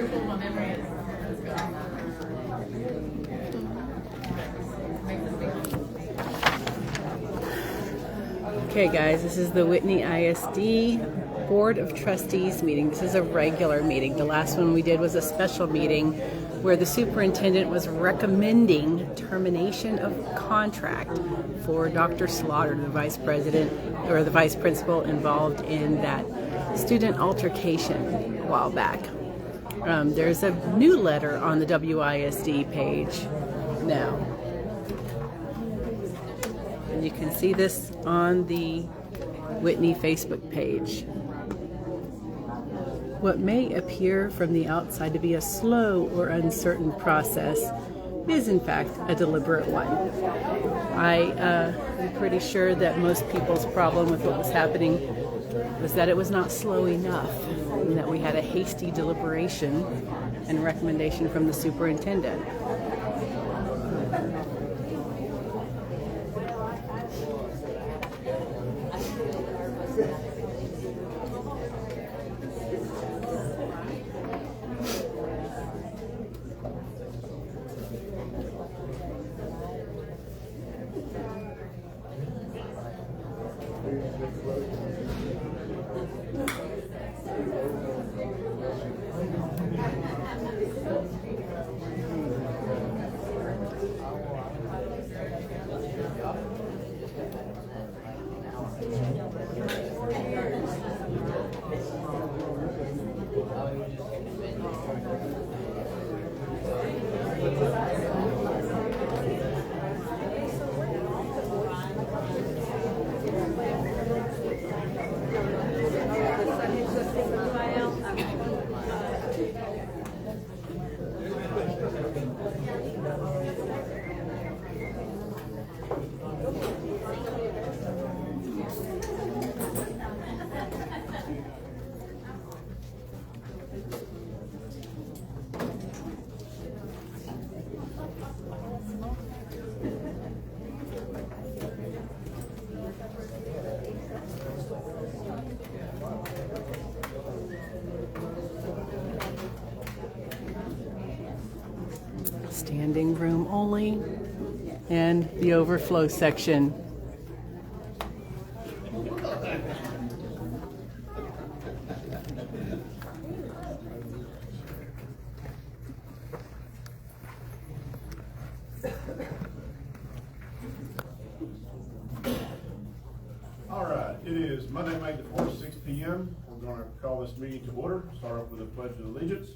Okay guys, this is the Whitney ISD Board of Trustees meeting. This is a regular meeting. The last one we did was a special meeting where the superintendent was recommending termination of contract for Dr. Slaughter, the vice president or the vice principal involved in that student altercation a while back. There's a new letter on the WISD page now. And you can see this on the Whitney Facebook page. What may appear from the outside to be a slow or uncertain process is in fact a deliberate one. I am pretty sure that most people's problem with what was happening was that it was not slow enough, and that we had a hasty deliberation and recommendation from the superintendent. Standing room only, and the overflow section. All right, it is Monday, May the 4th, 6 p.m. We're going to call this meeting to order. Start off with a pledge of allegiance.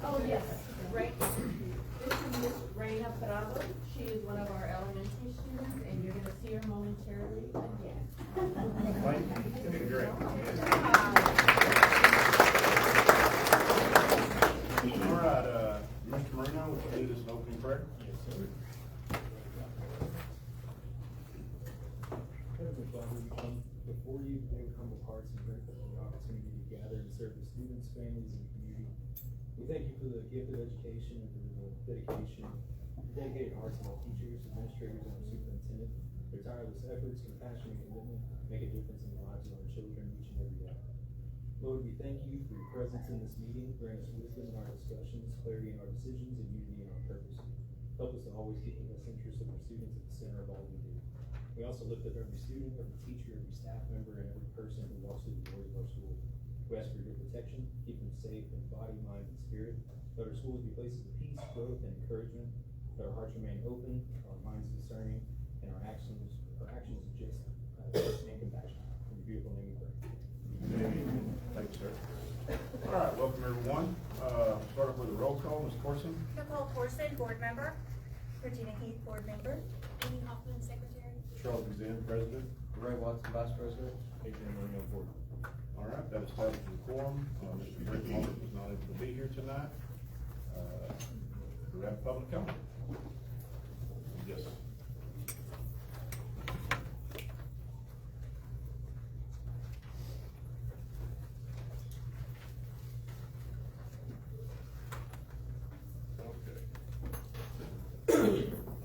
Oh yes, right. This is Miss Reina Prado. She is one of our elementary students, and you're going to see her momentarily again. Great. All right, Mr. Marino, would you lead us in opening prayer? Yes, sir. Heavenly Father, we come before you today with humble hearts and grateful for the opportunity to gather and serve the students, families, and community. We thank you for the gift of education and for the dedication, the dedicated hearts of our teachers, administrators, and our superintendent. Their tireless efforts, compassion, and commitment make a difference in the lives of our children each and every day. Lord, we thank you for your presence in this meeting. Grant us wisdom in our discussions, clarity in our decisions, and unity in our purpose. Help us to always keep the best interests of our students at the center of all we do. We also lift up every student, every teacher, every staff member, and every person who walks through the doors of our school. We ask for your protection, keep them safe in body, mind, and spirit. Let our schools be places of peace, growth, and encouragement. Let our hearts remain open, our minds discerning, and our actions just and compassionate. In your beautiful name we pray. Amen. Thank you, sir. All right, welcome everyone. Start off with a roll call, Ms. Corson. Nicole Corson, board member. Regina Heath, board member. Amy Hoffman, secretary. Charles Exam, president. Ray Watson, vice president. Adrian Marino, board. All right, that establishes a quorum. Mr. Rick Walker was not able to be here tonight. Do we have public comment? Yes.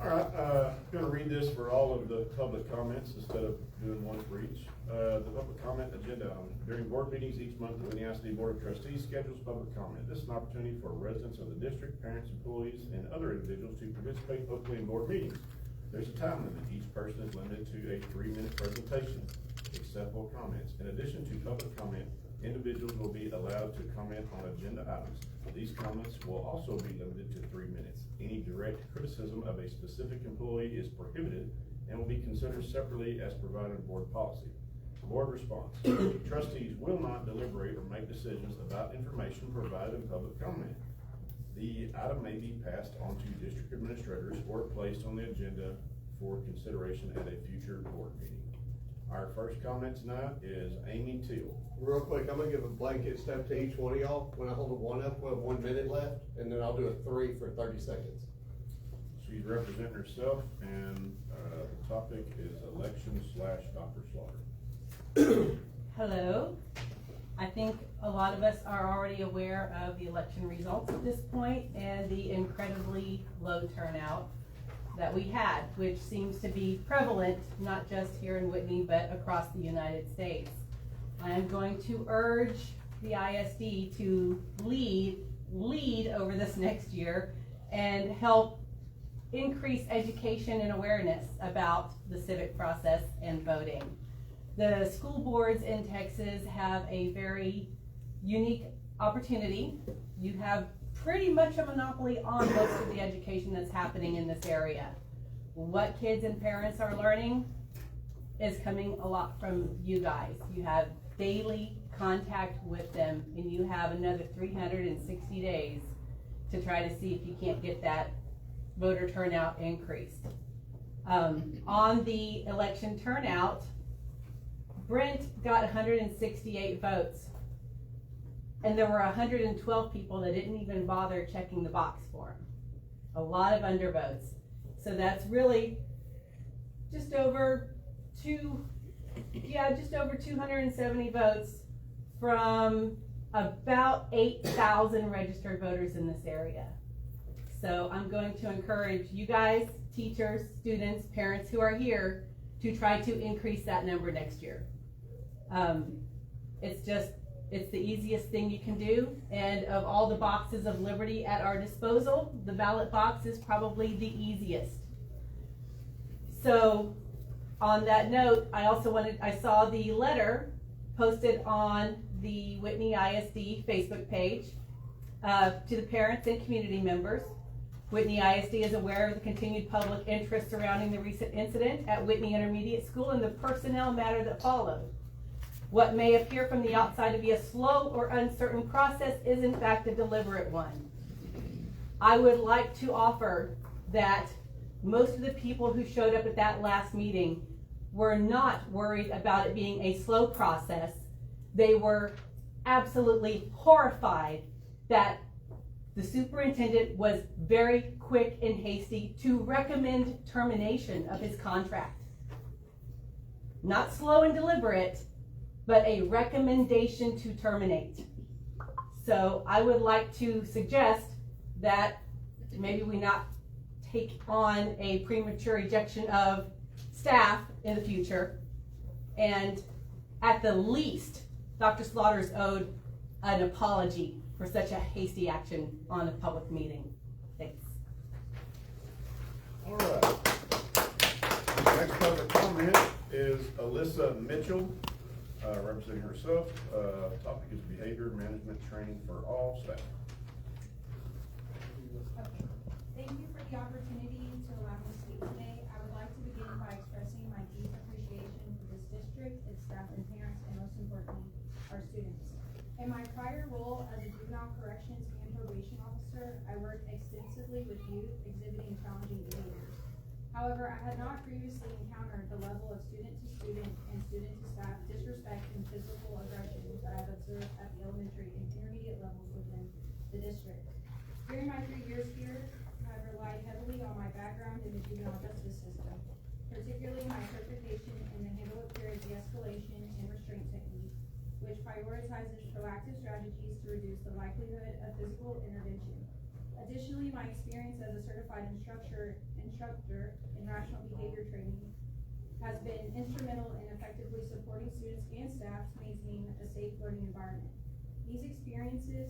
All right, gonna read this for all of the public comments instead of doing one for each. The public comment agenda item. During board meetings each month, the Whitney ISD Board of Trustees schedules public comment. This is an opportunity for residents of the district, parents, employees, and other individuals to participate locally in board meetings. There's a time limit. Each person is limited to a 3-minute presentation, except for comments. In addition to public comment, individuals will be allowed to comment on agenda items. These comments will also be limited to 3 minutes. Any direct criticism of a specific employee is prohibited and will be considered separately as provided in board policy. Board response. Trustees will not deliberate or make decisions about information provided in public comment. The item may be passed on to district administrators or placed on the agenda for consideration at a future board meeting. Our first comment tonight is Amy Teal. Real quick, I'm gonna give a blanket step to each one of y'all. When I hold a 1 up, we'll have 1 minute left, and then I'll do a 3 for 30 seconds. She's representing herself, and the topic is election/Dr. Slaughter. Hello. I think a lot of us are already aware of the election results at this point and the incredibly low turnout that we had, which seems to be prevalent, not just here in Whitney, but across the United States. I am going to urge the ISD to lead over this next year and help increase education and awareness about the civic process and voting. The school boards in Texas have a very unique opportunity. You have pretty much a monopoly on most of the education that's happening in this area. What kids and parents are learning is coming a lot from you guys. You have daily contact with them, and you have another 360 days to try to see if you can't get that voter turnout increased. On the election turnout, Brent got 168 votes, and there were 112 people that didn't even bother checking the box for him. A lot of undervotes. So that's really just over 270 votes from about 8,000 registered voters in this area. So I'm going to encourage you guys, teachers, students, parents who are here to try to increase that number next year. It's the easiest thing you can do, and of all the boxes of liberty at our disposal, the ballot box is probably the easiest. So on that note, I saw the letter posted on the Whitney ISD Facebook page to the parents and community members. Whitney ISD is aware of the continued public interest surrounding the recent incident at Whitney Intermediate School and the personnel matter that followed. What may appear from the outside to be a slow or uncertain process is in fact a deliberate one. I would like to offer that most of the people who showed up at that last meeting were not worried about it being a slow process. They were absolutely horrified that the superintendent was very quick and hasty to recommend termination of his contract. Not slow and deliberate, but a recommendation to terminate. So I would like to suggest that maybe we not take on a premature ejection of staff in the future. And at the least, Dr. Slaughter's owed an apology for such a hasty action on a public meeting. Thanks. All right. Next public comment is Alyssa Mitchell, representing herself. Topic is behavior management training for all staff. Okay. Thank you for the opportunity to allow me to speak today. I would like to begin by expressing my deep appreciation for this district, its staff and parents, and most importantly, our students. In my prior role as a juvenile corrections and probation officer, I worked extensively with youth exhibiting challenging behaviors. However, I had not previously encountered the level of student-to-student and student-to-staff disrespect and physical aggression that I've observed at the elementary and intermediate levels within the district. During my 3 years here, I've relied heavily on my background in the juvenile justice system, particularly my certification in the handle of peer de-escalation and restraint technique, which prioritizes proactive strategies to reduce the likelihood of physical intervention. Additionally, my experience as a certified instructor in rational behavior training has been instrumental in effectively supporting students and staff to maintain a safe learning environment. These experiences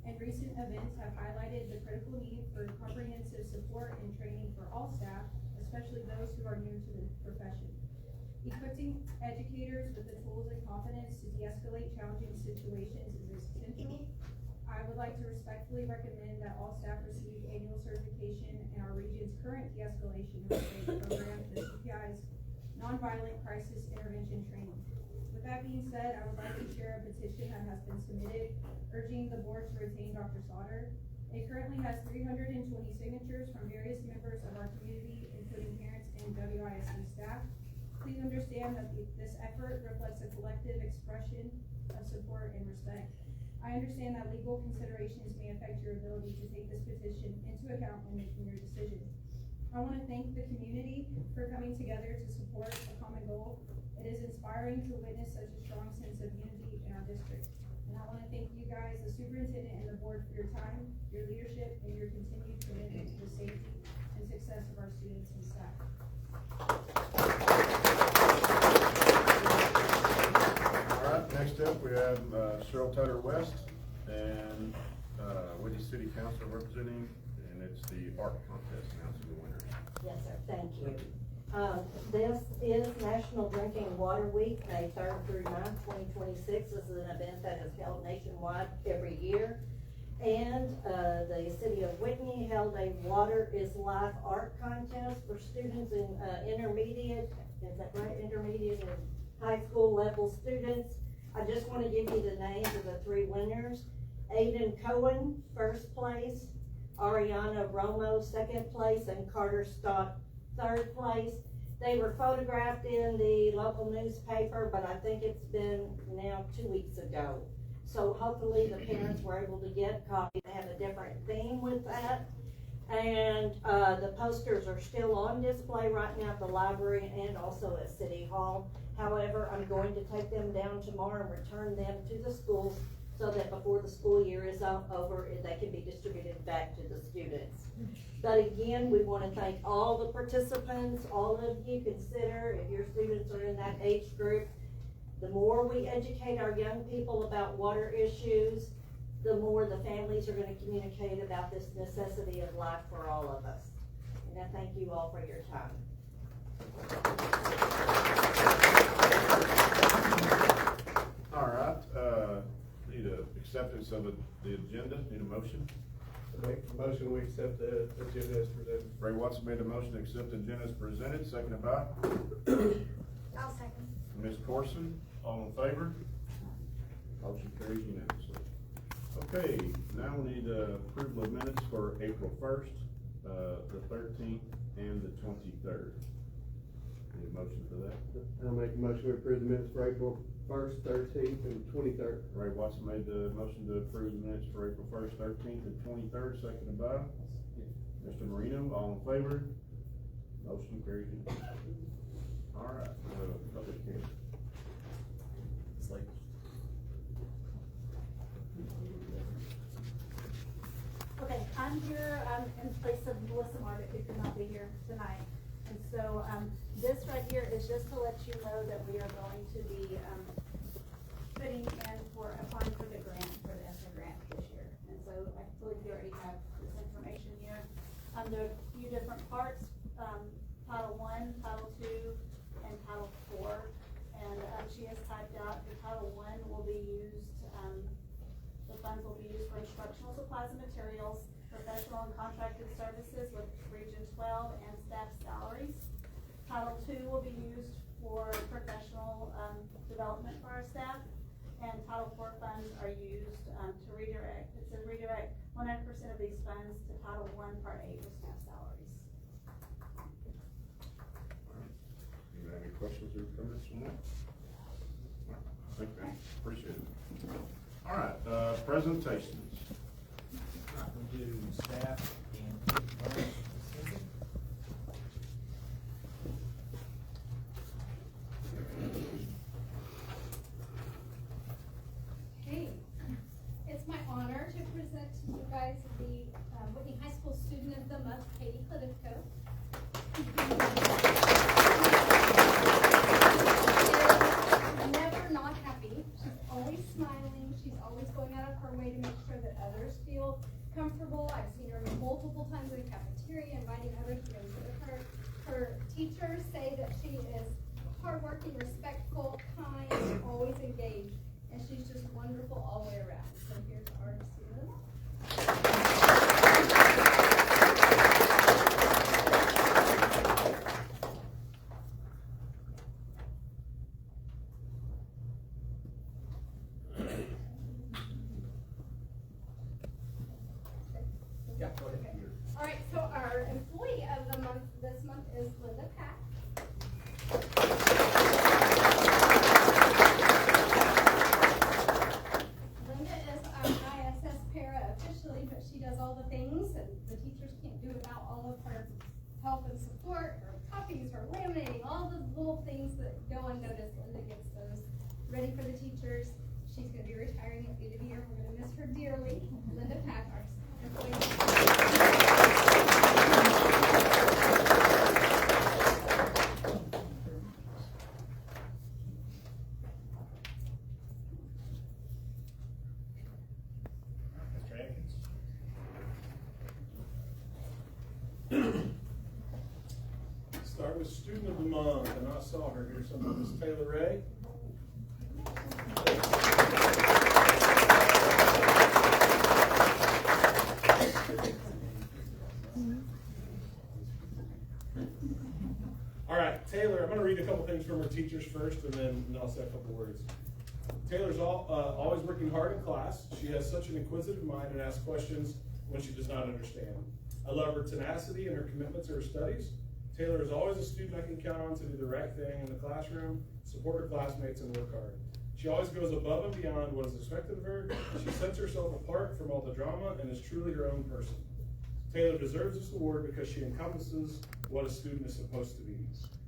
and recent events have highlighted the critical need for comprehensive support and training for all staff, especially those who are new to the profession. Equipping educators with the tools and confidence to de-escalate challenging situations is essential. I would like to respectfully recommend that all staff receive annual certification in our region's current de-escalation and restraint program, the CPI's Nonviolent Crisis Intervention Training. With that being said, I would like to share a petition that has been submitted urging the board to retain Dr. Sauter. It currently has 320 signatures from various members of our community, including parents and WISD staff. Please understand that this effort reflects a collective expression of support and respect. I understand that legal considerations may affect your ability to take this petition into account when making your decision. I want to thank the community for coming together to support a common goal. It is inspiring to witness such a strong sense of unity in our district. And I want to thank you guys, the superintendent and the board, for your time, your leadership, and your continued commitment to the safety and success of our students and staff. All right, next up we have Cheryl Tutter West and Whitney City Council representing, and it's the art contest announcing the winners. Yes, sir, thank you. This is National Drinking Water Week, May 3rd through 9th, 2026. This is an event that is held nationwide every year. And the city of Whitney held a Water is Life art contest for students in intermediate, is that right, intermediate and high school level students. I just want to give you the names of the 3 winners. Aiden Cohen, first place, Ariana Romo, second place, and Carter Stott, third place. They were photographed in the local newspaper, but I think it's been now 2 weeks ago. So hopefully the parents were able to get a copy. They have a different theme with that. And the posters are still on display right now at the library and also at City Hall. However, I'm going to take them down tomorrow and return them to the schools so that before the school year is over, they can be distributed back to the students. But again, we want to thank all the participants, all of you. Consider if your students are in that age group, the more we educate our young people about water issues, the more the families are going to communicate about this necessity of life for all of us. And I thank you all for your time. All right, need a acceptance of the agenda, need a motion. Make a motion, we accept the agenda as presented. Ray Watson made a motion to accept the agenda as presented, seconded by I'll second. Ms. Corson. All in favor? Motion carries unanimously. Okay, now we need approval of minutes for April 1st, the 13th, and the 23rd. Need a motion for that? I'll make a motion to approve the minutes for April 1st, 13th, and 23rd. Ray Watson made the motion to approve the minutes for April 1st, 13th, and 23rd, seconded by Mr. Marino. All in favor? Motion carries unanimously. All right, public hearing. Okay, I'm here in place of Melissa Margaret, who could not be here tonight. And so this right here is just to let you know that we are going to be putting in for applying for the grant, for the ESSA grant this year. And so I believe you already have this information here. There are a few different parts, Title I, Title II, and Title IV. And she has typed out the Title I will be used, the funds will be used for instructional supplies and materials, professional and contracted services with Region 12 and staff salaries. Title II will be used for professional development for our staff, and Title IV funds are used to redirect. It says redirect $100,000 100% of these funds to Title I, Part 8 for staff salaries. You have any questions or comments from that? Thank you, man. Appreciate it. All right, presentations. We'll do staff and environment. Hey, it's my honor to present to you guys the Whitney High School Student of the Month, Katie Politico. Never not happy. She's always smiling. She's always going out of her way to make sure that others feel comfortable. I've seen her multiple times in the cafeteria inviting others to go with her. Her teachers say that she is hardworking, respectful, kind, always engaged, and she's just wonderful all the way around. So here's our student. Yeah, go ahead. All right, so our employee of the month this month is Linda Pack. Linda is our ISS para officially, but she does all the things, and the teachers can't do without all of her help and support, her copies, her laminating, all the little things that go unnoticed. Linda gets those ready for the teachers. She's going to be retiring at the end of the year. We're going to miss her dearly. Linda Pack, our employee. Start with Student of the Month, and I saw her here somewhere, Miss Taylor Ray. All right, Taylor, I'm going to read a couple things from her teachers first, and then I'll say a couple words. Taylor's always working hard in class. She has such an inquisitive mind and asks questions when she does not understand. I love her tenacity and her commitment to her studies. Taylor is always a student I can count on to do the right thing in the classroom, support her classmates, and work hard. She always goes above and beyond what is expected of her. She sets herself apart from all the drama and is truly her own person. Taylor deserves this award because she encompasses what a student is supposed to be.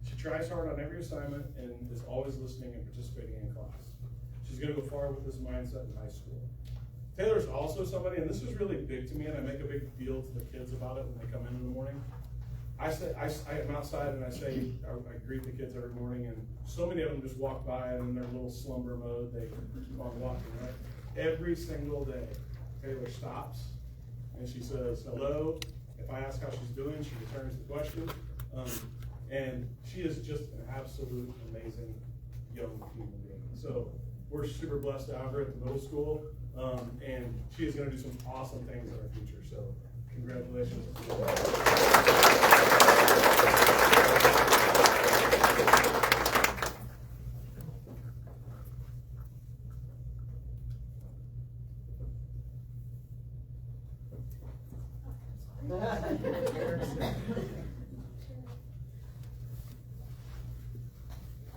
She tries hard on every assignment and is always listening and participating in class. She's going to go far with this mindset in high school. Taylor's also somebody, and this is really big to me, and I make a big deal to the kids about it when they come in the morning. I am outside and I greet the kids every morning, and so many of them just walk by and in their little slumber mode, they keep on walking, right? Every single day, Taylor stops and she says, hello. If I ask how she's doing, she returns the question. And she is just an absolute amazing young human being. So we're super blessed to have her at the middle school, and she is going to do some awesome things in our future. So congratulations.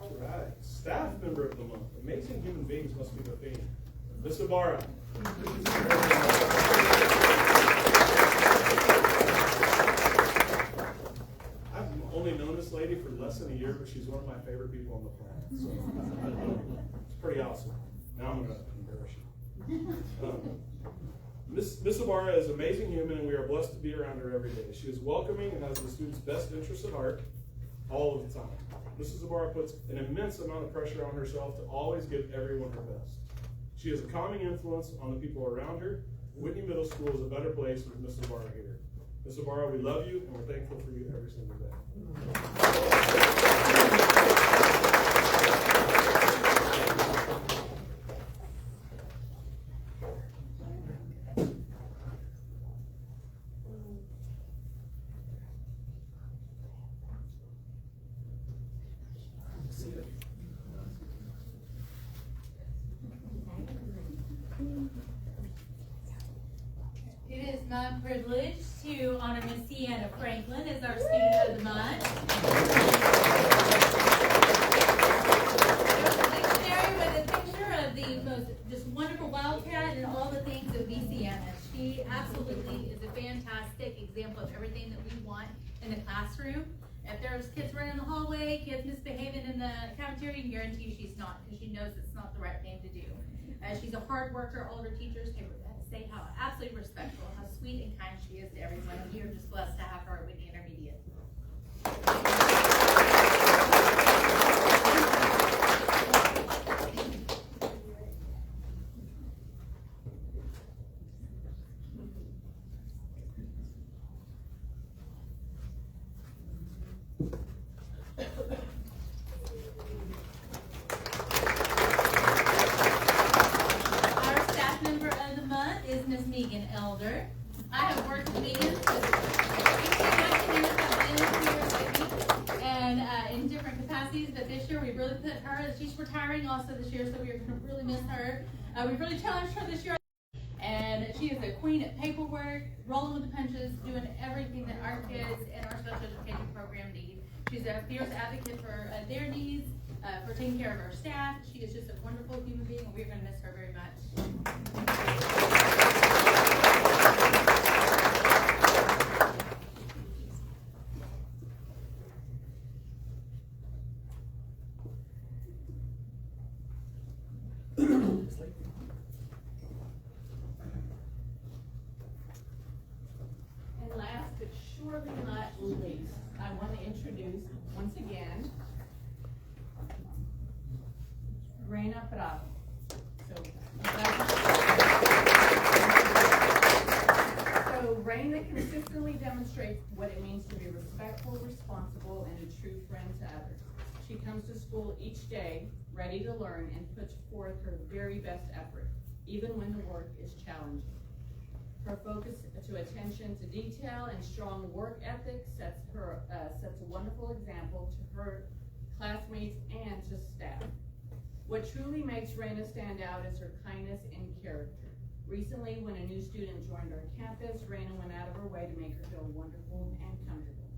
All right, staff member of the month. Amazing human beings must be the theme. Miss Ibarra. I've only known this lady for less than a year, but she's one of my favorite people on the planet. So it's pretty awesome. Now I'm going to embarrass you. Miss Ibarra is an amazing human, and we are blessed to be around her every day. She is welcoming and has the students' best interests at heart all of the time. Mrs. Ibarra puts an immense amount of pressure on herself to always give everyone her best. She is a calming influence on the people around her. Whitney Middle School is a better place with Mrs. Ibarra here. Mrs. Ibarra, we love you, and we're thankful for you every single day. It my privilege to honor Miss Sienna Franklin as our Student of the Month. There's a dictionary with a picture of the most just wonderful wildcat and all the things that be Sienna. She absolutely is a fantastic example of everything that we want in the classroom. If there's kids running in the hallway, kids misbehaving in the cafeteria, I can guarantee you she's not, because she knows it's not the right thing to do. She's a hard worker. All of her teachers say how absolutely respectful, how sweet and kind she is to everyone. And we are just blessed to have her at Whitney Intermediate. Elder. I have worked with Megan for 18 years. I've been here and in different capacities, but this year we really put her, she's retiring also this year, so we're going to really miss her. We really challenged her this year, and she is a queen at paperwork, rolling with the punches, doing everything that our kids and our special education program need. She's a fierce advocate for their needs, for taking care of our staff. She is just a wonderful human being, and we're going to miss her very much. And last but surely not least, I want to introduce once again Reina Bravo. So Reina consistently demonstrates what it means to be respectful, responsible, and a true friend to others. She comes to school each day ready to learn and puts forth her very best effort, even when the work is challenging. Her focus to attention to detail and strong work ethic sets a wonderful example to her classmates and to staff. What truly makes Reina stand out is her kindness and character. Recently, when a new student joined our campus, Reina went out of her way to make her feel wonderful and comfortable.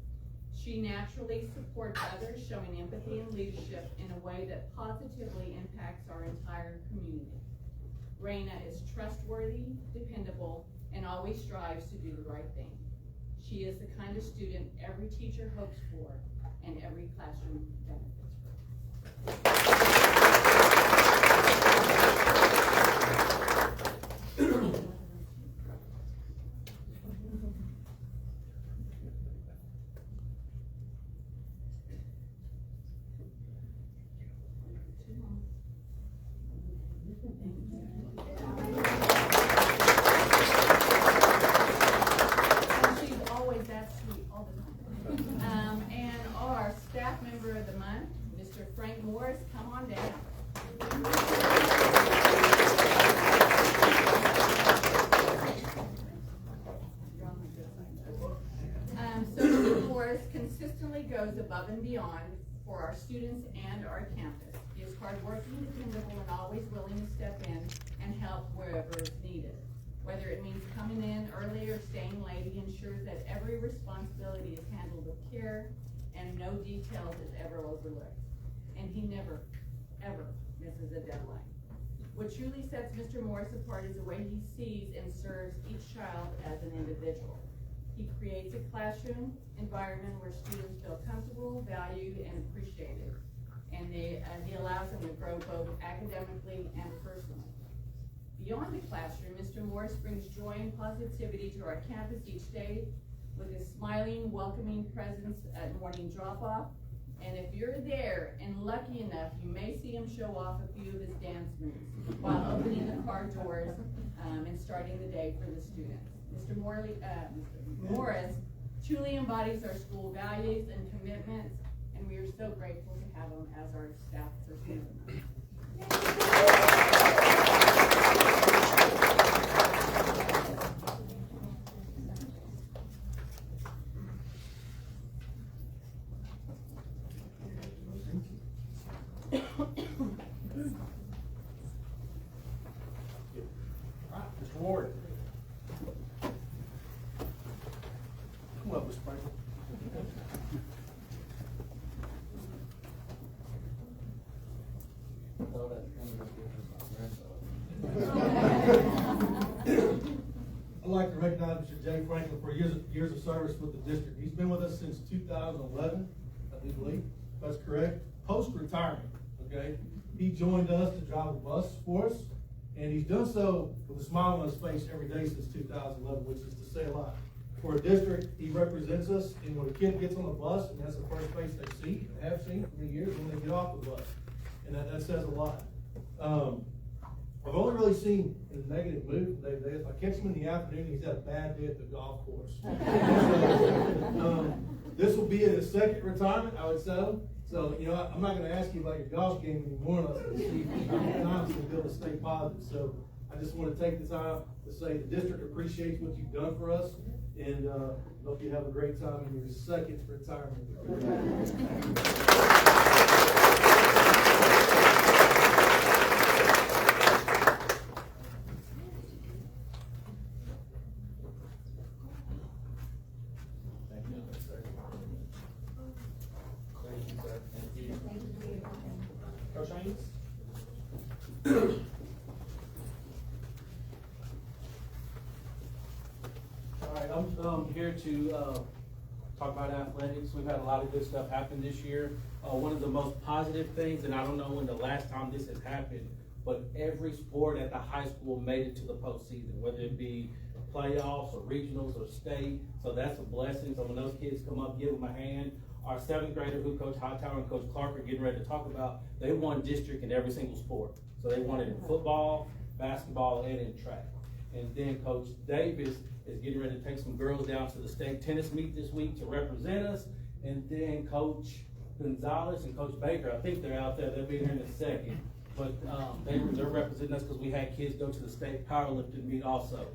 She naturally supports others, showing empathy and leadership in a way that positively impacts our entire community. Reina is trustworthy, dependable, and always strives to do the right thing. She is the kind of student every teacher hopes for and every classroom benefits from. Goes above and beyond for our students and our campus. He is hardworking, dependable, and always willing to step in and help wherever it's needed. Whether it means coming in early or staying late, he ensures that every responsibility is handled with care and no detail is ever overlooked. And he never, ever misses a deadline. What truly sets Mr. Morris apart is the way he sees and serves each child as an individual. He creates a classroom environment where students feel comfortable, valued, and appreciated. And he allows them to grow both academically and personally. Beyond the classroom, Mr. Morris brings joy and positivity to our campus each day with his smiling, welcoming presence at morning drop-off. And if you're there and lucky enough, you may see him show off a few of his dance moves while opening the car doors and starting the day for the students. Mr. Morris truly embodies our school values and commitments, and we are so grateful to have him as our staff person. Mr. Ward. Come up, Mr. Franklin. I'd like to recognize Mr. Jay Franklin for years of service with the district. He's been with us since 2011, I do believe. That's correct. Post-retirement, okay? He joined us to drive a bus for us, and he's done so with a smile on his face every day since 2011, which is to say a lot. For a district, he represents us, and when a kid gets on the bus, and that's the first face they see, and have seen for many years, when they get off the bus. And that says a lot. I've only really seen in a negative mood. If I catch him in the afternoon, he's had a bad day at the golf course. So, this will be his second retirement, I would say. So, you know, I'm not going to ask you about your golf game anymore. Let's see how many times you'll be able to stay positive. So, I just want to take the time to say the district appreciates what you've done for us, and hope you have a great time in your second retirement. Coach Haynes? All right, I'm here to talk about athletics. We've had a lot of good stuff happen this year. One of the most positive things, and I don't know when the last time this has happened, but every sport at the high school made it to the postseason, whether it be playoffs or regionals or state. So that's a blessing. So when those kids come up, give them a hand. Our 7th grader, who Coach Hightower and Coach Clark are getting ready to talk about, they won district in every single sport. So they won it in football, basketball, and in track. And then Coach Davis is getting ready to take some girls down to the state tennis meet this week to represent us. And then Coach Gonzalez and Coach Baker, I think they're out there. They'll be here in a second. But they're representing us because we had kids go to the state powerlifting meet also.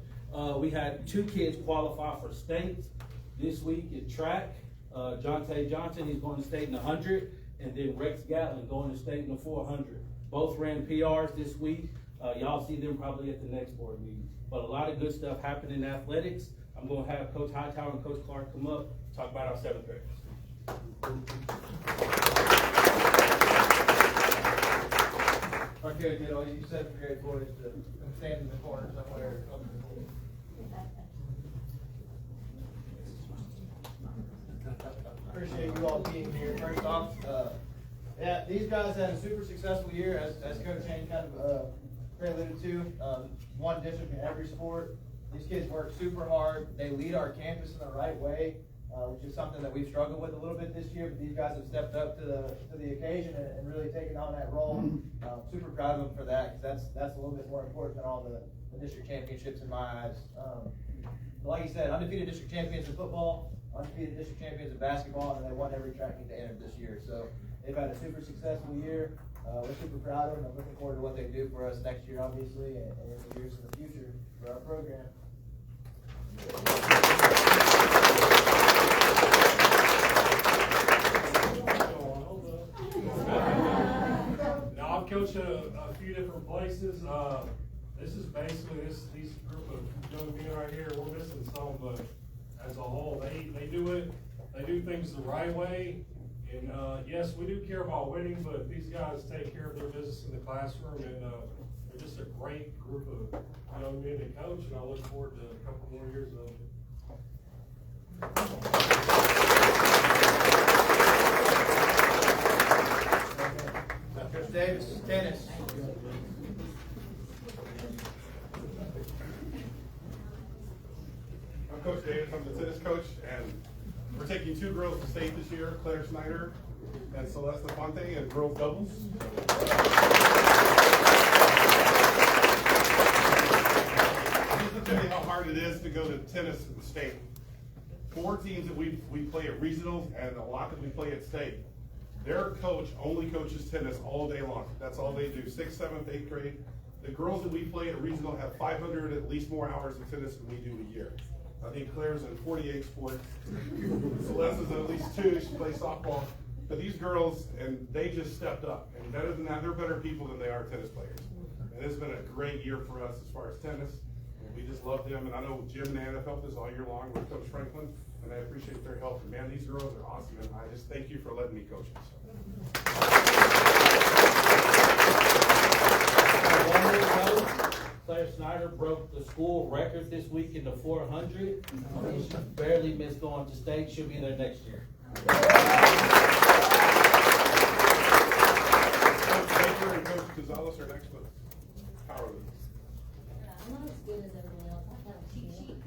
We had 2 kids qualify for state this week in track. Jonte Johnson, he's going to state in the 100, and then Rex Gatlin going to state in the 400. Both ran PRs this week. Y'all see them probably at the next board meeting. But a lot of good stuff happened in athletics. I'm going to have Coach Hightower and Coach Clark come up, talk about our 7th graders. Okay, kiddo, you 7th grade boys to stand in the corner somewhere. Appreciate you all being here. First off, yeah, these guys had a super successful year, as Coach Haynes kind of alluded to. Won district in every sport. These kids work super hard. They lead our campus in the right way, which is something that we've struggled with a little bit this year. But these guys have stepped up to the occasion and really taken on that role. Super proud of them for that, because that's a little bit more important than all the district championships in my eyes. But like you said, undefeated district champions in football, undefeated district champions in basketball, and they won every track meet they entered this year. So they've had a super successful year. We're super proud of them. I'm looking forward to what they do for us next year, obviously, and in the years in the future for our program. Now I've coached a few different places. This is basically these group of young men right here. We're missing some, but as a whole, they do things the right way. And yes, we do care about winning, but these guys take care of their business in the classroom, and they're just a great group of young men to coach. And I look forward to a couple more years of it. Coach Davis, tennis. I'm Coach Davis, I'm the tennis coach, and we're taking 2 girls to state this year, Claire Snyder and Celeste Fonte, in girls doubles. Just to tell you how hard it is to go to tennis in the state. 4 teams that we play at regionals and a lot that we play at state. Their coach only coaches tennis all day long. That's all they do, 6th, 7th, 8th grade. The girls that we play at regional have 500 at least more hours of tennis than we do a year. I think Claire's in 48 sports. Celeste is at least 2. She plays softball. But these girls, and they just stepped up. And better than that, they're better people than they are tennis players. And it's been a great year for us as far as tennis. And we just love them. And I know Jim and Anna helped us all year long with Coach Franklin. and I appreciate their help. And man, these girls are awesome, and I just thank you for letting me coach them. Claire Snyder broke the school record this week in the 400. And she barely missed going to state. She'll be there next year. Coach Baker and Coach Gonzalez are next with power lifting. I'm not as good as everyone else. I have a cheat sheet.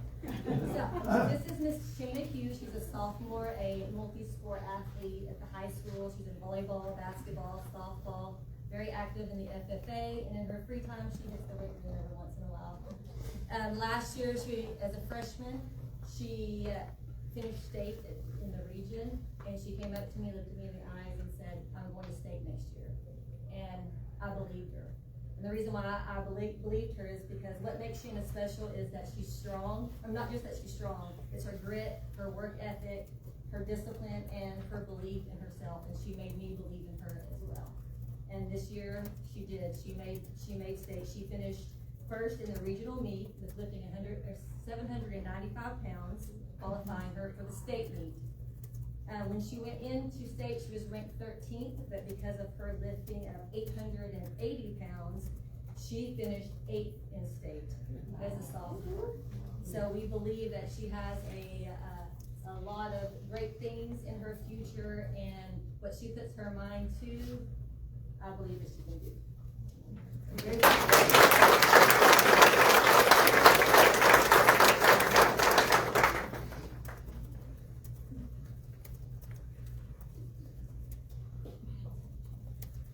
So, this is Miss Shayna Hughes. She's a sophomore, a multi-sport athlete at the high school. She's in volleyball, basketball, softball, very active in the FFA, and in her free time, she hits the weight room every once in a while. Last year, as a freshman, she finished state in the region, and she came up to me, looked at me in the eyes, and said, "I'm going to state next year." And I believed her. And the reason why I believed her is because what makes Shayna special is that she's strong. Or not just that she's strong, it's her grit, her work ethic, her discipline, and her belief in herself. And she made me believe in her as well. And this year she did. She made state. She finished first in the regional meet with lifting 795 pounds, qualifying her for the state meet. When she went into state, she was ranked 13th, but because of her lifting of 880 pounds, she finished 8th in state as a sophomore. So we believe that she has a lot of great things in her future, and what she puts her mind to, I believe that she can do.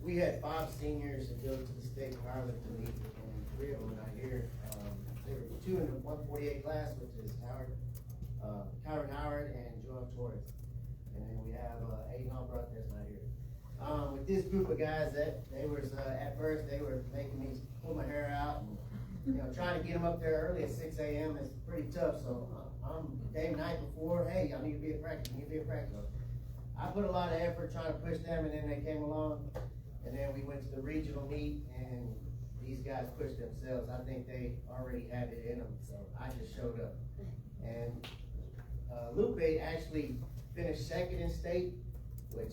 We had 5 seniors that go to the state powerlifting meet, and 3 of them are not here. There were 2 in the 148 class, which is Kyron Howard and Joel Torres. And then we have Aiden Albrook that's not here. With this group of guys, they was at first they were making me pull my hair out, and trying to get them up there early at 6 a.m. is pretty tough. So I'm game night before, hey, I need to be at practice. I put a lot of effort trying to push them, and then they came along. And then we went to the regional meet, and these guys pushed themselves. I think they already had it in them, so I just showed up. And Lupe actually finished 2nd in state, which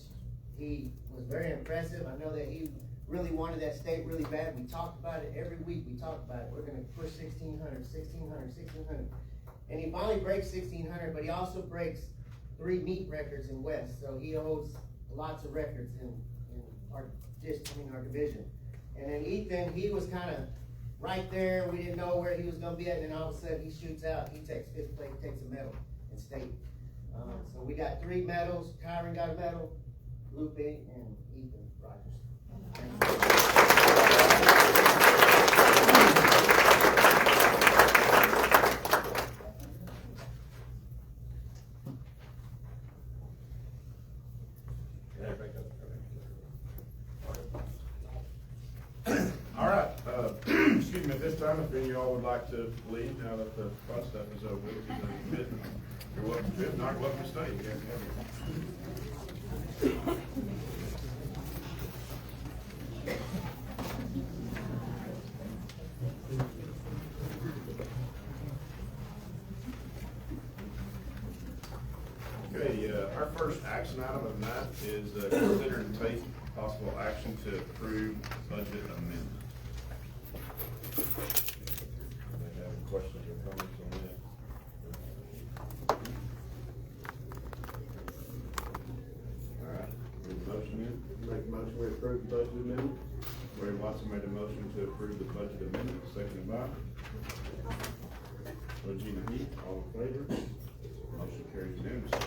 he was very impressive. I know that he really wanted that state really bad. We talked about it every week. We talked about it. We're going to push 1,600, 1,600, 1,600. And he finally breaks 1,600, but he also breaks 3 meet records in West. So he holds lots of records in our division. And then Ethan, he was kind of right there. We didn't know where he was going to be at, and then all of a sudden he shoots out. He takes 5th place, takes a medal in state. So we got 3 medals. Kyron got a medal, Lupe, and Ethan Rogers. All right, excuse me, at this time, if any of y'all would like to leave now that the fun stuff is over, with, you're welcome to. If not, welcome to stay. You guys have Okay, our first action item of the night is consider and take possible action to approve budget amendment. Anybody have any questions or comments on that? All right, read the motion in. Make a motion, we approve the budget amendment. Ray Watson made a motion to approve the budget amendment, seconded by Regina Heath. All in favor? Motion carries unanimously.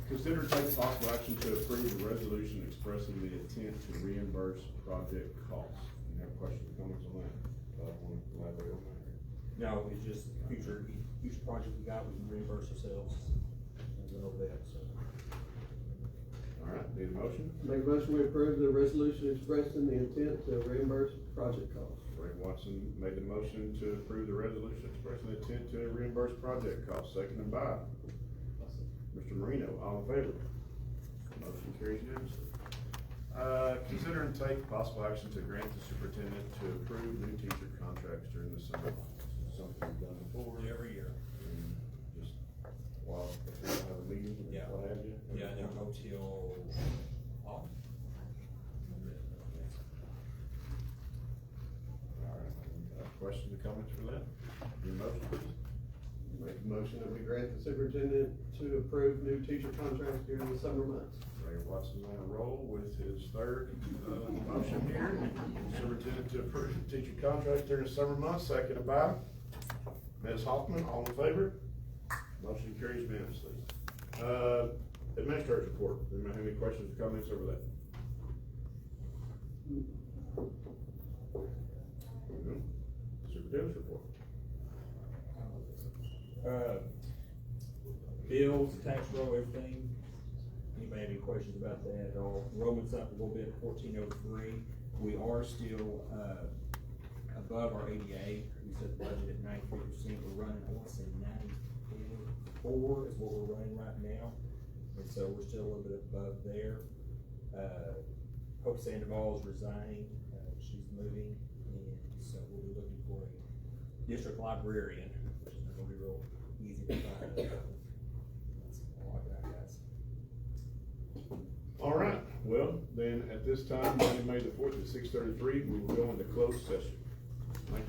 Consider and take possible action to approve the resolution expressing the intent to reimburse project costs. You have questions or comments on that? Want to elaborate on that? No, it's just future project we got, we can reimburse ourselves and go over that, so. All right, need a motion? Make a motion, we approve the resolution expressing the intent to reimburse project costs. Ray Watson made the motion to approve the resolution expressing the intent to reimburse project costs, seconded by Mr. Marino. All in favor? Motion carries unanimously. Consider and take possible action to grant the superintendent to approve new teacher contracts during the summer. This is something we've done before. Every year. And just while we have a meeting and Yeah. what have you. Yeah, and then go till August. All right, questions or comments for that? Your motion, please. Make a motion that we grant the superintendent to approve new teacher contracts during the summer months. Ray Watson's on a roll with his third motion here. Superintendent to approve teacher contracts during the summer months, seconded by Ms. Hoffman. All in favor? Motion carries unanimously. Administrator's report. Anybody have any questions or comments over that? No? Superintendent's report. Bills, tax roll, everything. Anybody have any questions about that at all? Enrollment's up a little bit at 1403. We are still, above our ADA. We set the budget at 93%. We're running, I want to say 94 is what we're running right now. And so we're still a little bit above there. Hope Sandoval's resigning. She's moving. And so we'll be looking for a district librarian, which is going to be real easy to find. That's all I got, guys. All right, well, then at this time, Monday, May the 4th at 6:33, we will go into closed session. Thank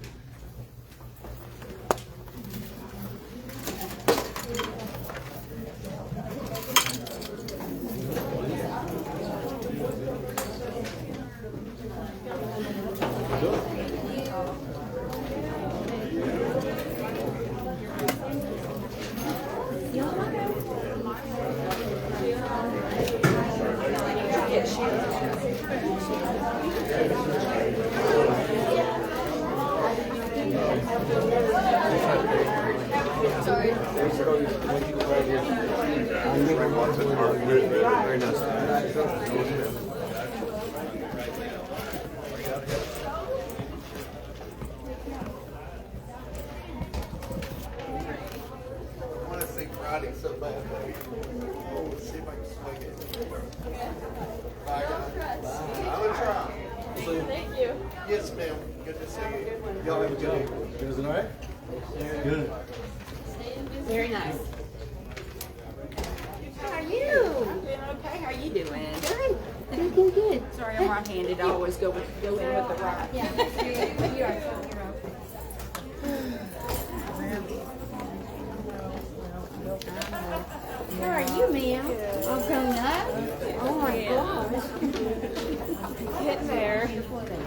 you. Yes, ma'am. Good to see you. Y'all have a good evening. Doing all right? Good. Very nice. How are you? I'm doing okay. How are you doing? Good. Good. Sorry, I'm right-handed. I always go in with the right. Yeah. You are. How are you, ma'am? All grown up? Oh my gosh. Getting there.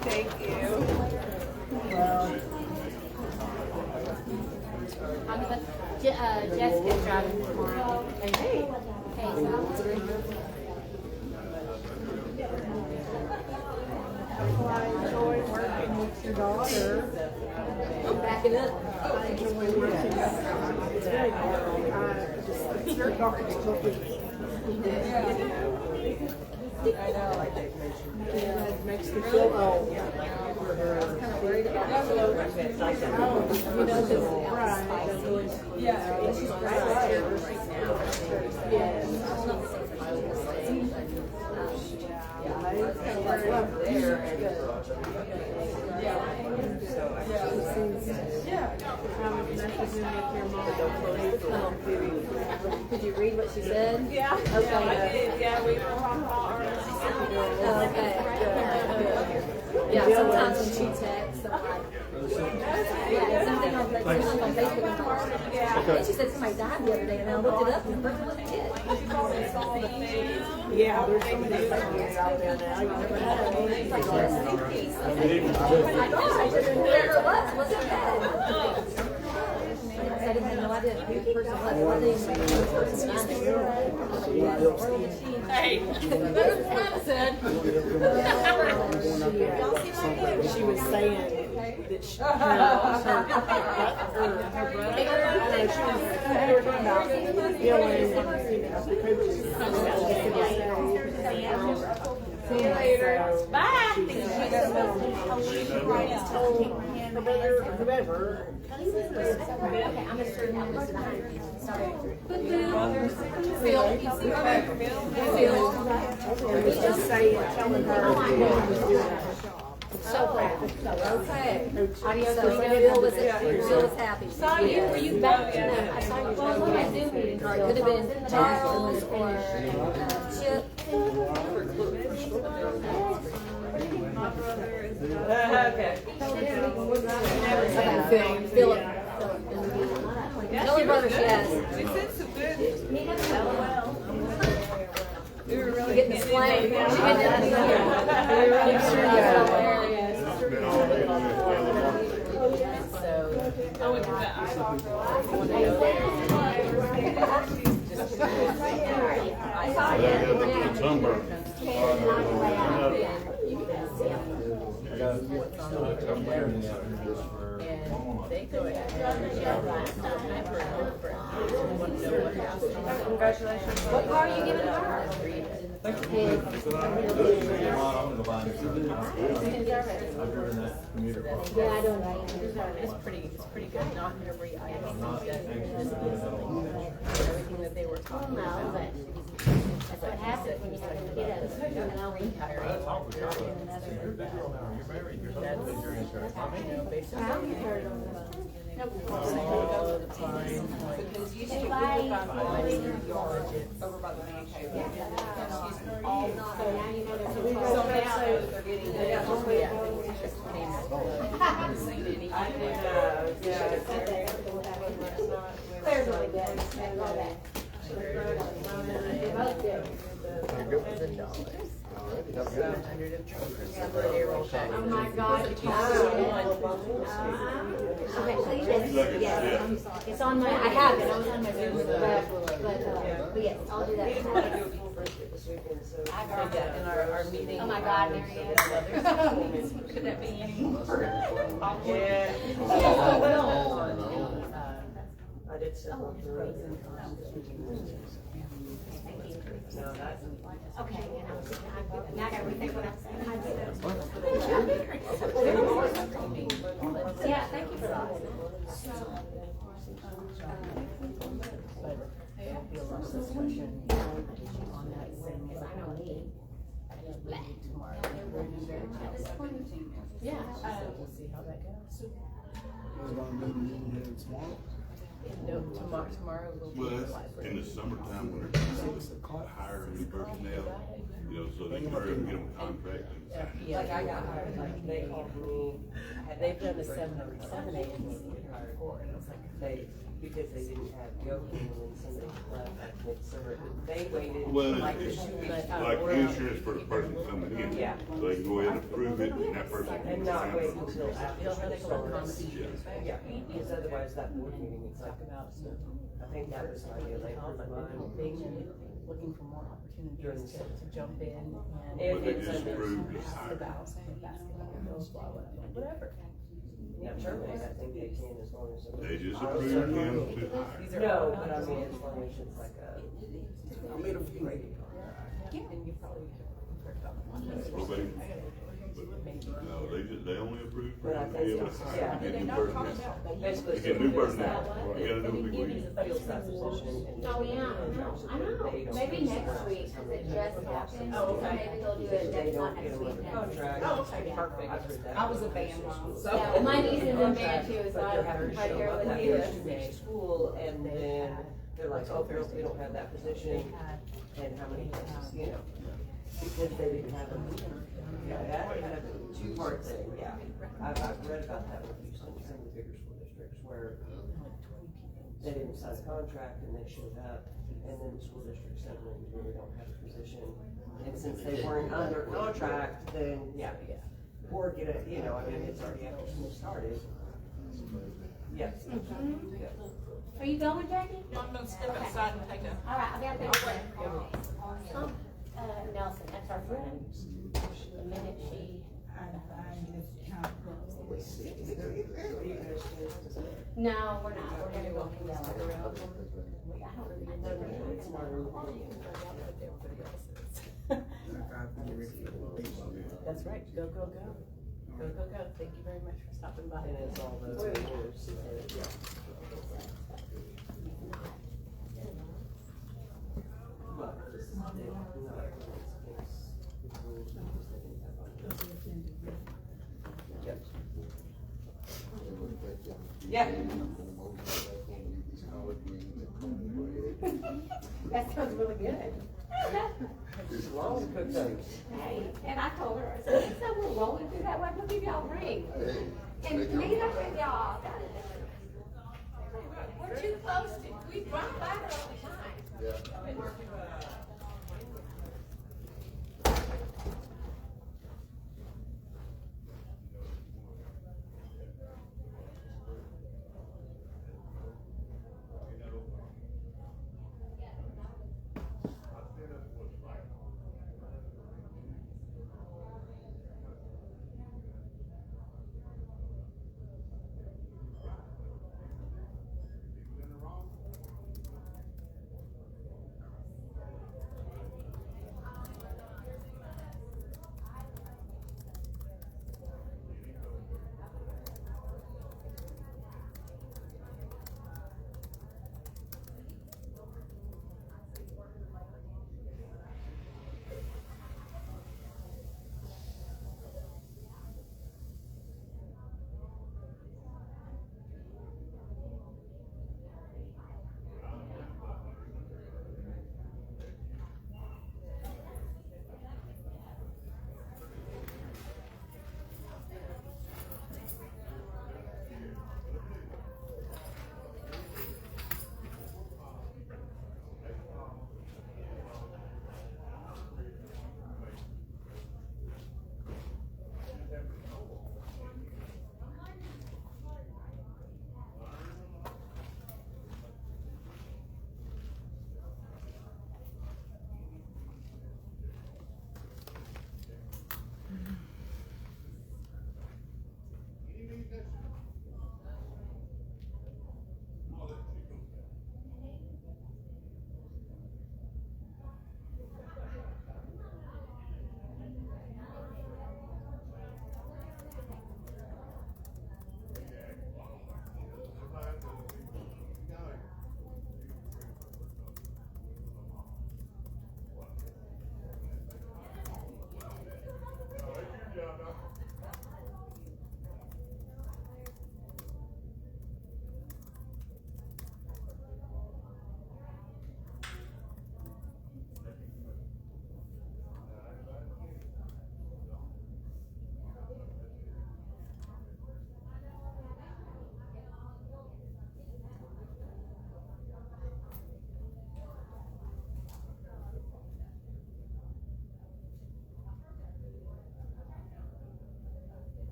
Thank you. Jessica's driving tomorrow. Hey. I enjoy working with your daughter. Back it up. I enjoy working with her. Her daughter's looking. I know. It makes me feel old. I'm kind of worried about it. Yeah, she's right now. Yes. Did you read what she said? Yeah. Okay. Yeah, I did. Yeah, we were talking about her. Okay. Yeah, sometimes when she texts, I'm like, something on Facebook. Yeah. And she said somebody died the other day, and I looked it up, and the person was dead. Yeah, there's so many things out there now. You never know. It's like, rest in peace. I didn't know where it was it dead? I didn't have no idea who the person was. What did the person Hey, better than I said. She was saying that she, her brother, they were talking about feeling, the coaches. See you later. Bye. Her brother, whoever. Okay, I'm just turning this behind. Sorry. Phil. Phil was just saying, telling her he was doing a shop. So proud. Okay. Adios, So Bill was, yeah. Bill was happy. Saw you, were you back? No, I saw you. Well, what I do mean. Or it could have been Charles or Chip. Okay. Philip. Kelly Brothers, yes. We said some good. We were really Getting the slang. She didn't have to do So, I went to the eye Congratulations. What car are you giving her? I've driven that commuter car. Yeah, I don't know. It's pretty good. Not every item everything that they were talking about. That's what happens when you have a kid at a and I'll retire. You're married, you're supposed to pay your insurance. I know, basically. I'm retired on that. All the time. Because you see, we would find lines in the yard over by the man cave. All night. So now you know there's So a now they're getting, yeah, it's just painful. I haven't seen any. Claire's really good. I love that. They're both good. Oh my God. Okay, yes, it's on my, I have it, I was on my Zoom, but yes, I'll do that. I heard that in our meeting. Oh my God, Mary Ann. Could that be any more? Yeah. I did several through. Okay, now I gotta rethink what I'm saying. Yeah, thank you for that. Yeah. We'll see how that goes. No, tomorrow will be. Well, that's in the summertime when they're hiring new personnel, you know, so they can hurry up and get them a contract and sign it. Like I got hired, like they called me, they've done a 7 a.m. meeting before, and it's like because they didn't have yoking and somebody left midsummer, they waited Well, like the it's 2 weeks. like insurance for the person coming in. Yeah. So they can go ahead and approve it and that person can And not sign wait it. until after the starts. Yeah. Yeah, because otherwise that board meeting, it's like about, I think that was my idea, like, looking for more opportunities to jump in and. But they just approved the hire. About basketball, whatever. Yeah, Germany, I think they can as long as. They just approved him to hire. No, but I mean, as long as it's like a. I made a few. And you probably. Probation. No, they only approved for But I him to be think, able to hire, yeah. get new personnel. Basically. To get new personnel, you gotta do a big week. Feels that position. Oh, yeah, I know, maybe next week, cause it just happened, Oh, so okay. maybe they'll do it next, not next week, next week. Contract. Oh, okay, Perfect. I was a band mom, so. Yeah, my niece is in band too, so But I'm they're having to right show there up with that you. first day of school, and then they're like, oh, girls, we don't have that position, and how many places, you know, because they didn't have them. Yeah, that kind of two-part thing, yeah. I've read about that with Houston, some of the bigger school districts, where they didn't sign a contract and they showed up, and then the school district said, well, we really don't have a position. And since they weren't under contract, then, yeah. Or get it, you know, I mean, it's already after school started. Yes. Are you going, Jackie? No, I'm gonna step outside and take a. All right, I'll be out there. Nelson, that's our friend. The minute she. No, we're not, we're gonna go from there. That's right, go, go, go. Go, go, go. Thank you very much for stopping by. And it's all those. Yeah. That sounds really good. It's long to cook those. Hey, and I told her, I said, so we're rolling through that way, we'll give y'all a ring. And meet up with y'all. We're too close to, we run by her all the time.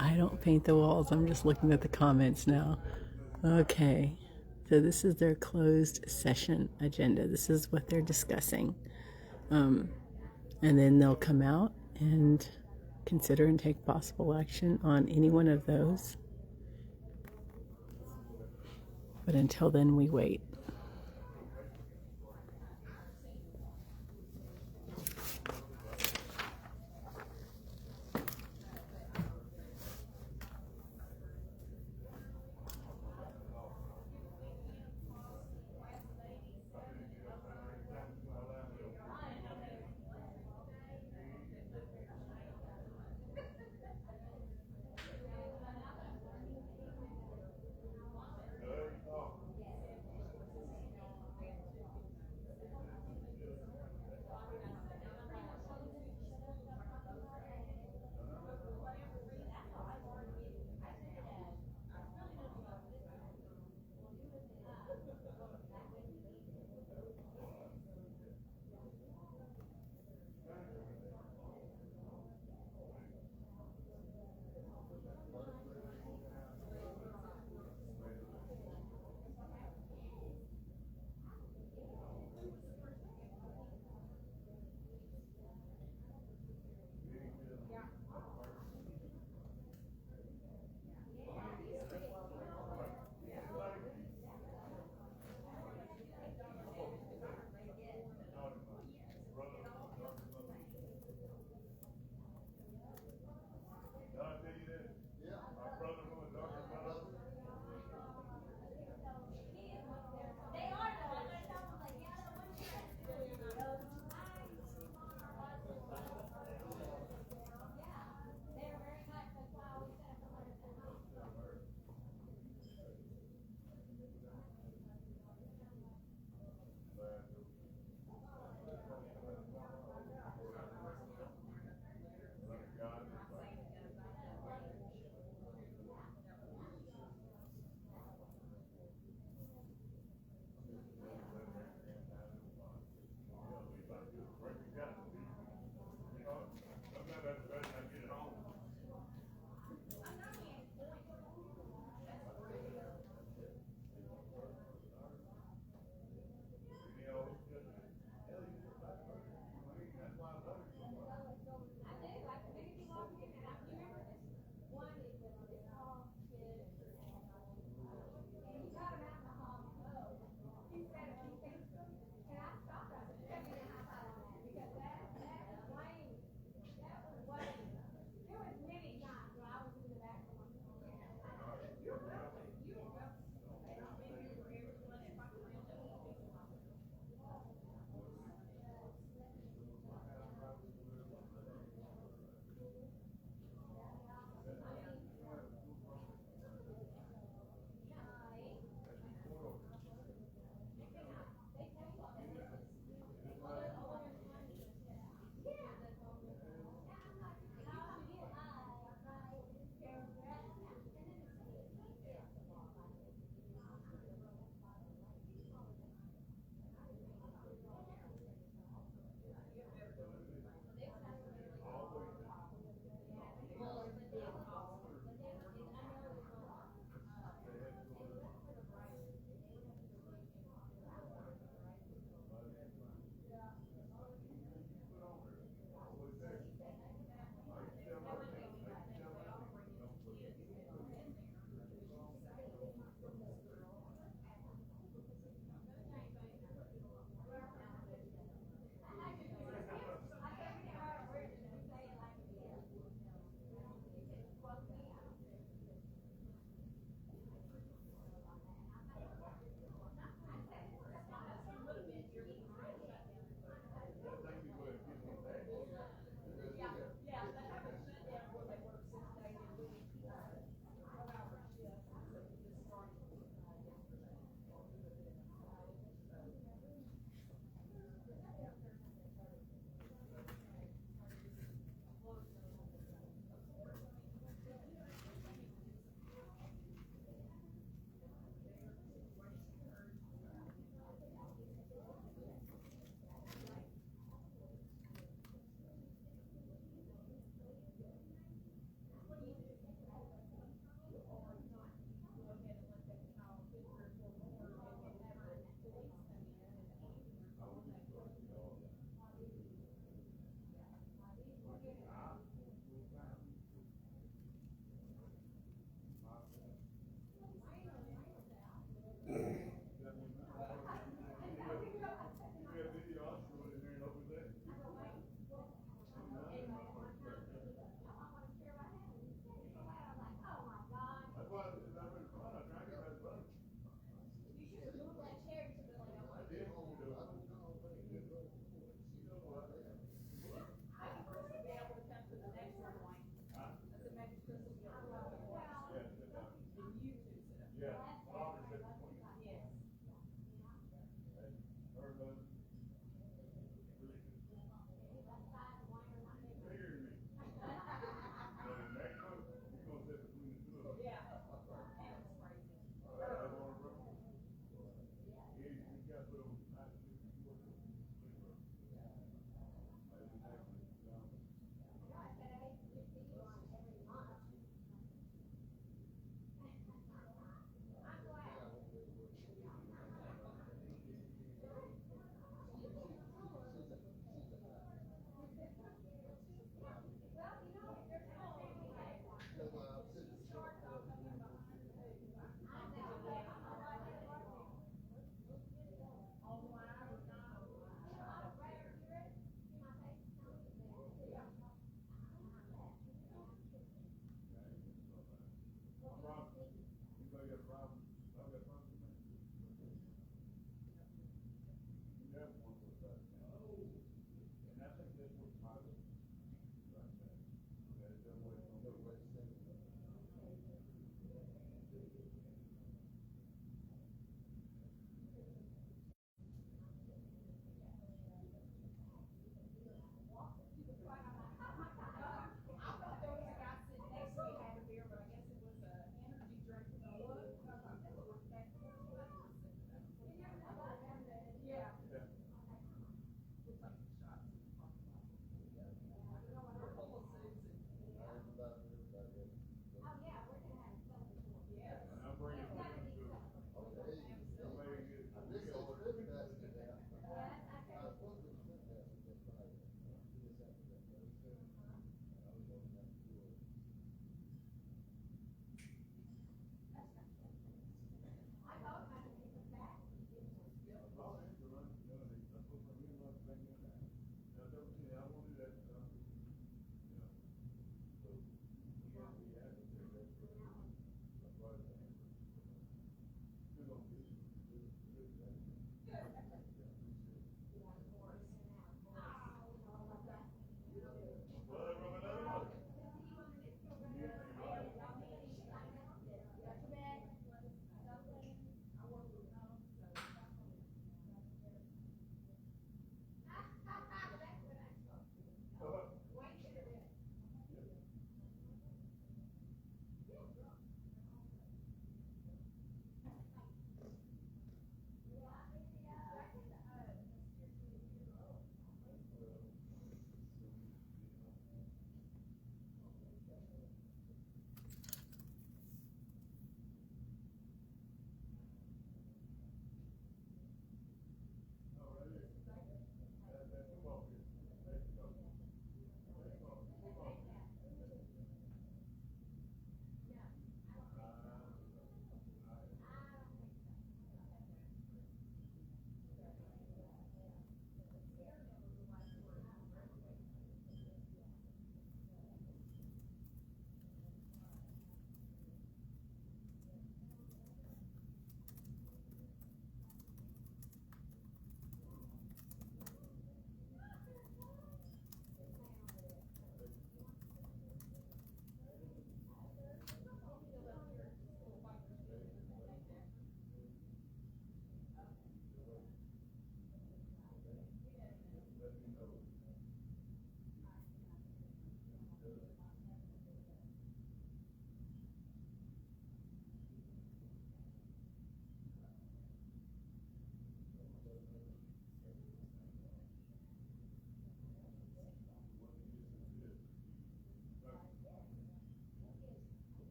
I don't paint the walls. I'm just looking at the comments now. Okay. So this is their closed session agenda. This is what they're discussing. And then they'll come out and consider and take possible action on any one of those. But until then, we wait.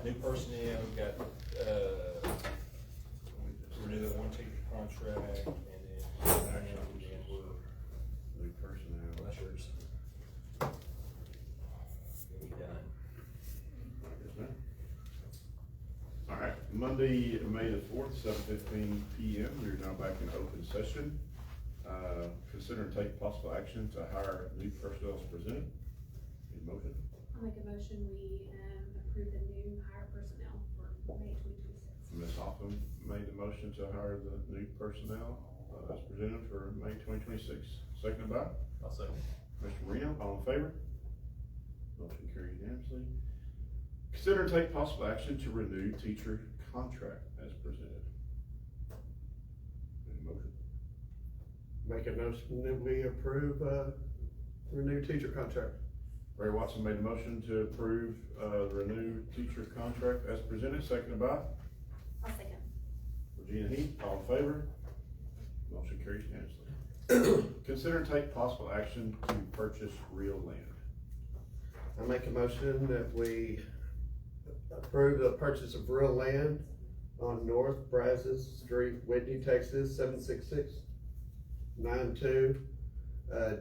New personnel, we got, renew the one teacher contract, and then we're. New personnel. Well, that's yours. You'll be done. Yes, ma'am. All right, Monday, May the 4th, 7:15 p.m. We're now back in open session. Consider and take possible action to hire new personnel as presented. Need a motion? I'll make a motion, we, approve the new hire personnel for May 2026. Ms. Hoffman made the motion to hire the new personnel as presented for May 2026. Seconded by? I'll second. Mr. Marino, all in favor? Motion carried unanimously. Consider and take possible action to renew teacher contract as presented. Any motion? Make a motion that we approve, renew teacher contract. Ray Watson made a motion to approve, the renewed teacher contract as presented, seconded by? I'll second. Regina Heath, all in favor? Motion carries unanimously. Consider and take possible action to purchase real land. I make a motion that we approve the purchase of real land on North Brazos Street, Whitney, Texas, 76692.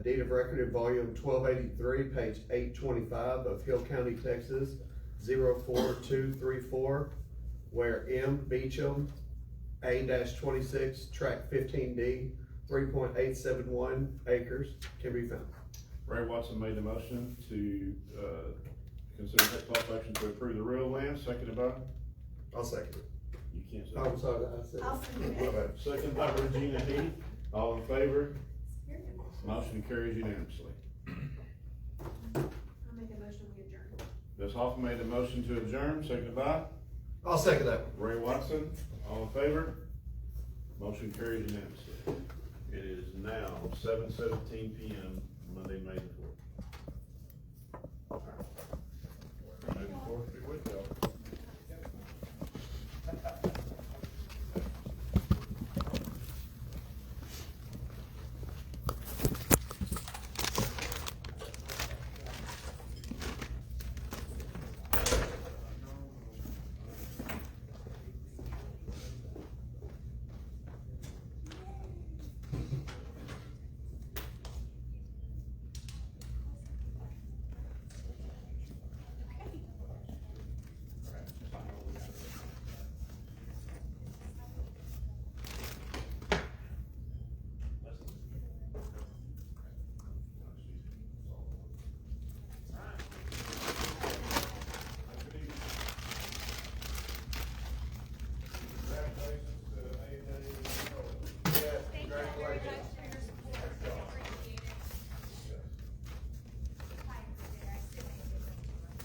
Deed of record in volume 1283, page 825 of Hill County, Texas, 04234, where M. Beecham, A-26, tract 15D, 3.871 acres can be found. Ray Watson made the motion to, consider and take possible action to approve the real land, seconded by? I'll second it. You can't say. I'm sorry, I said. I'll second My it. bad. Second by Regina Heath, all in favor? Motion carries unanimously. I'll make a motion, we adjourn. Ms. Hoffman made the motion to adjourn, seconded by? I'll second that. Ray Watson, all in favor? Motion carries unanimously. It is now 7:17 p.m., Monday, May the 4th. May the 4th be with y'all.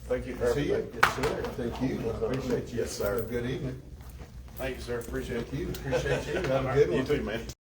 Thank you for See you. everything. Yes, sir. Thank you. Appreciate you. Yes, sir. Have a good evening. Thank you, sir. Appreciate it. Thank you. Appreciate you. Have a good one. You too, man.